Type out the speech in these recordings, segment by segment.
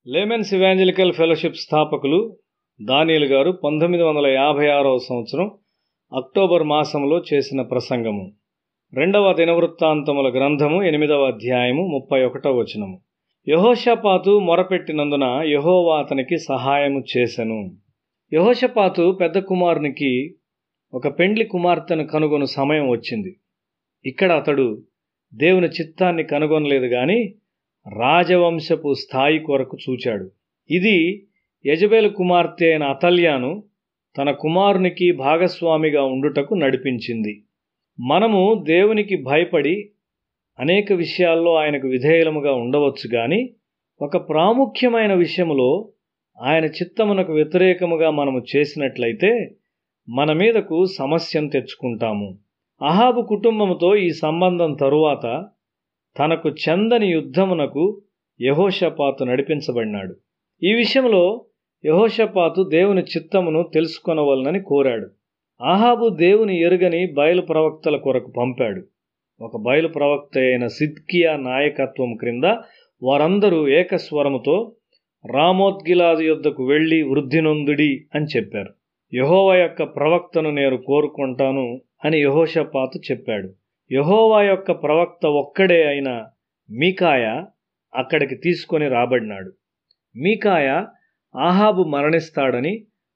Laymen's evangelical fellowship స్థాపకులు దానియేలు గారు 1956వ సంవత్సరం అక్టోబర్ మాసంలో చేసిన ప్రసంగము. 2వ దినవృత్తాంతముల గ్రంథము 8వ అధ్యాయము 31వ వచనము. యెహోషాపాతు మొరపెట్టినందున యెహోవా అతనికి సహాయము చేసెను. యెహోషాపాతు పెద్ద కుమారునికి ఒక పెండ్లి కుమార్తెను కనుగొను సమయం వచ్చింది. ఇక్కడ అతడు దేవుని చిత్తాన్ని కనుగొనలేదు గాని రాజవంశపు స్థాయి కొరకు చూచాడు. ఇది యెజబెలు కుమార్తె అయిన అతల్యాను తన కుమారునికి భాగస్వామిగా ఉండుటకు నడిపించింది. మనము దేవునికి భయపడి అనేక విషయాల్లో ఆయనకు విధేయులముగా ఉండవచ్చు గాని ఒక ప్రాముఖ్యమైన విషయములో ఆయన చిత్తమునకు వ్యతిరేకముగా మనము చేసినట్లయితే మన మీదకు సమస్యను తెచ్చుకుంటాము. అహాబు కుటుంబముతో ఈ సంబంధం తరువాత తనకు చెందని యుద్ధమునకు యెహోషాపాతు నడిపించబడినాడు. ఈ విషయంలో యెహోషాపాతు దేవుని చిత్తమును తెలుసుకొనవలనని కోరాడు. అహాబు దేవుని ఎరుగని బయలు ప్రవక్తల కొరకు పంపాడు. ఒక బయలు ప్రవక్త అయిన సిద్కియా నాయకత్వం క్రింద వారందరూ ఏకస్వరముతో రామోత్గిలాదు యొద్దకు వెళ్ళి వృద్ధి నొందుడి అని చెప్పారు. యెహోవా యొక్క ప్రవక్తను నేను కోరుకుంటాను అని యెహోషాపాతు చెప్పాడు. యెహోవా యొక్క ప్రవక్త ఒక్కడే అయిన మీకాయా అక్కడికి తీసుకొని రాబడినాడు. మీకాయా అహాబు మరణిస్తాడని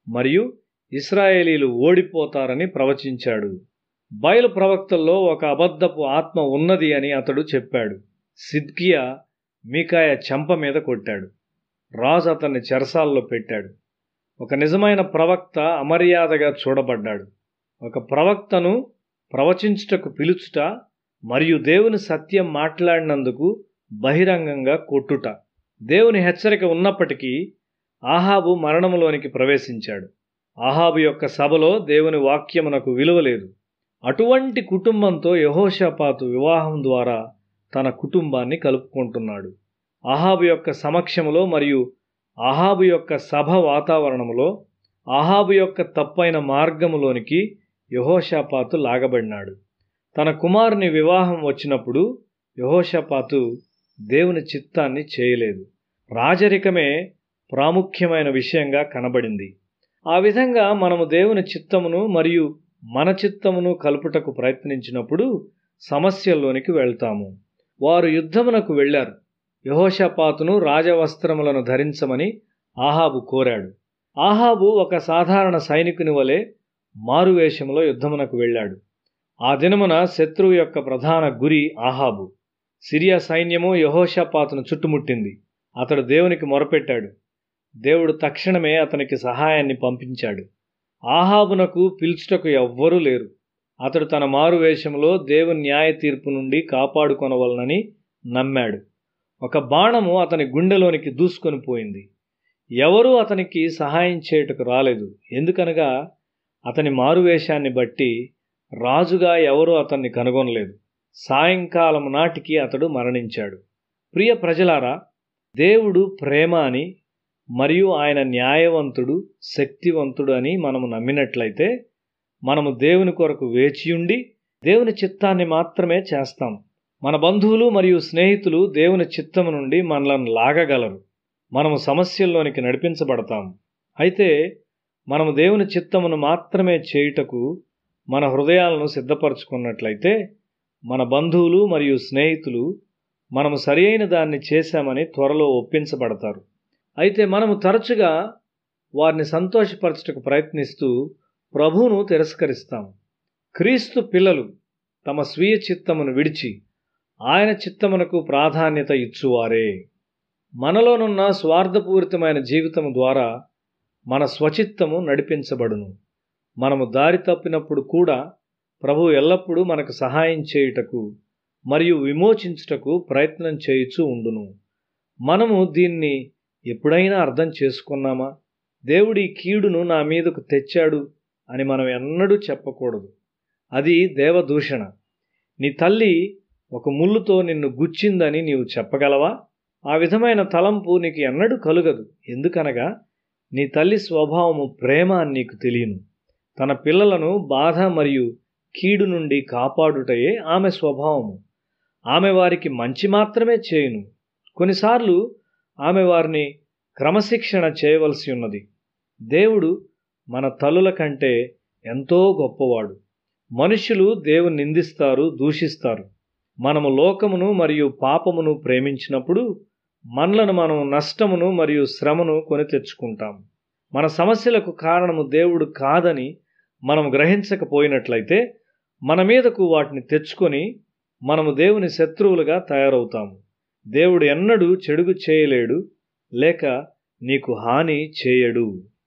మరియు ఇశ్రాయేలీలు ఓడిపోతారని ప్రవచించాడు. బయలు ప్రవక్తల్లో ఒక అబద్ధపు ఆత్మ ఉన్నది అని అతడు చెప్పాడు. సిద్కియా మీకాయా చెంప మీద కొట్టాడు. రాజు అతన్ని చెరసాల్లో పెట్టాడు. ఒక నిజమైన ప్రవక్త అమర్యాదగా చూడబడ్డాడు. ఒక ప్రవక్తను ప్రవచించుటకు పిలుచుట మరియు దేవుని సత్యం మాట్లాడినందుకు బహిరంగంగా కొట్టుట. దేవుని హెచ్చరిక ఉన్నప్పటికీ అహాబు మరణములోనికి ప్రవేశించాడు. అహాబు యొక్క సభలో దేవుని వాక్యమునకు విలువ లేదు. అటువంటి కుటుంబంతో యెహోషాపాతు వివాహం ద్వారా తన కుటుంబాన్ని కలుపుకుంటున్నాడు. అహాబు యొక్క సమక్షములో మరియు అహాబు యొక్క సభ వాతావరణములో అహాబు యొక్క తప్పైన మార్గములోనికి యెహోషాపాతు లాగబడినాడు. తన కుమారుని వివాహం వచ్చినప్పుడు యెహోషాపాతు దేవుని చిత్తాన్ని చేయలేదు. రాజరికమే ప్రాముఖ్యమైన విషయంగా కనబడింది. ఆ విధంగా మనము దేవుని చిత్తమును మరియు మన చిత్తమును కలుపుటకు ప్రయత్నించినప్పుడు సమస్యల్లోనికి వెళ్తాము. వారు యుద్ధమునకు వెళ్ళారు. యెహోషాపాతును రాజవస్త్రములను ధరించమని అహాబు కోరాడు. అహాబు ఒక సాధారణ సైనికుని వలె మారువేషంలో యుద్ధమునకు వెళ్ళాడు. ఆ దినమున శత్రువు యొక్క ప్రధాన గురి అహాబు. సిరియా సైన్యము యెహోషాపాతును చుట్టుముట్టింది. అతడు దేవునికి మొరపెట్టాడు. దేవుడు తక్షణమే అతనికి సహాయాన్ని పంపించాడు. అహాబునకు పిలుచుటకు ఎవ్వరూ లేరు. అతడు తన మారువేషంలో దేవుని న్యాయ తీర్పు నుండి కాపాడుకొనవలనని నమ్మాడు. ఒక బాణము అతని గుండెలోనికి దూసుకొని పోయింది. ఎవరూ అతనికి సహాయం చేయుటకు రాలేదు. ఎందుకనగా అతని మారువేషాన్ని బట్టి రాజుగా ఎవరూ అతన్ని కనుగొనలేదు. సాయంకాలం నాటికి అతడు మరణించాడు. ప్రియ ప్రజలారా, దేవుడు ప్రేమ అని మరియు ఆయన న్యాయవంతుడు, శక్తివంతుడు అని మనము నమ్మినట్లయితే మనము దేవుని కొరకు వేచియుండి దేవుని చిత్తాన్ని మాత్రమే చేస్తాం. మన బంధువులు మరియు స్నేహితులు దేవుని చిత్తము నుండి మనలను లాగగలరు. మనము సమస్యల్లోనికి నడిపించబడతాం. అయితే మనము దేవుని చిత్తమును మాత్రమే చేయుటకు మన హృదయాలను సిద్ధపరచుకున్నట్లయితే మన బంధువులు మరియు స్నేహితులు మనము సరియైన దాన్ని చేశామని త్వరలో ఒప్పించబడతారు. అయితే మనము తరచుగా వారిని సంతోషపరచుటకు ప్రయత్నిస్తూ ప్రభువును తిరస్కరిస్తాం. క్రీస్తు పిల్లలు తమ స్వీయ చిత్తమును విడిచి ఆయన చిత్తమునకు ప్రాధాన్యత ఇచ్చువారే. మనలోనున్న స్వార్థపూరితమైన జీవితము ద్వారా మన స్వచిత్తము నడిపించబడును. మనము దారి తప్పినప్పుడు కూడా ప్రభువు ఎల్లప్పుడూ మనకు సహాయం చేయుటకు మరియు విమోచించుటకు ప్రయత్నం చేయుచూ ఉండును. మనము దీన్ని ఎప్పుడైనా అర్థం చేసుకున్నామా? దేవుడి కీడును నా మీదకు తెచ్చాడు అని మనం ఎన్నడూ చెప్పకూడదు. అది దేవదూషణ. నీ తల్లి ఒక ముళ్ళుతో నిన్ను గుచ్చిందని నీవు చెప్పగలవా? ఆ విధమైన తలంపు నీకు ఎన్నడూ కలుగదు. ఎందుకనగా నీ తల్లి స్వభావము ప్రేమ అని నీకు తెలియను. తన పిల్లలను బాధ మరియు కీడు నుండి కాపాడుటయే ఆమె స్వభావము. ఆమె వారికి మంచి మాత్రమే చేయును. కొన్నిసార్లు ఆమె వారిని క్రమశిక్షణ చేయవలసి ఉన్నది. దేవుడు మన తల్లుల కంటే ఎంతో గొప్పవాడు. మనుషులు దేవుని నిందిస్తారు, దూషిస్తారు. మనము లోకమును మరియు పాపమును ప్రేమించినప్పుడు మనలను మనం నష్టమును మరియు శ్రమను కొని తెచ్చుకుంటాం. మన సమస్యలకు కారణము దేవుడు కాదని మనం గ్రహించకపోయినట్లయితే మన మీదకు వాటిని తెచ్చుకొని మనము దేవుని శత్రువులుగా తయారవుతాము. దేవుడు ఎన్నడూ చెడుగు చేయలేడు, లేక నీకు హాని చేయడు.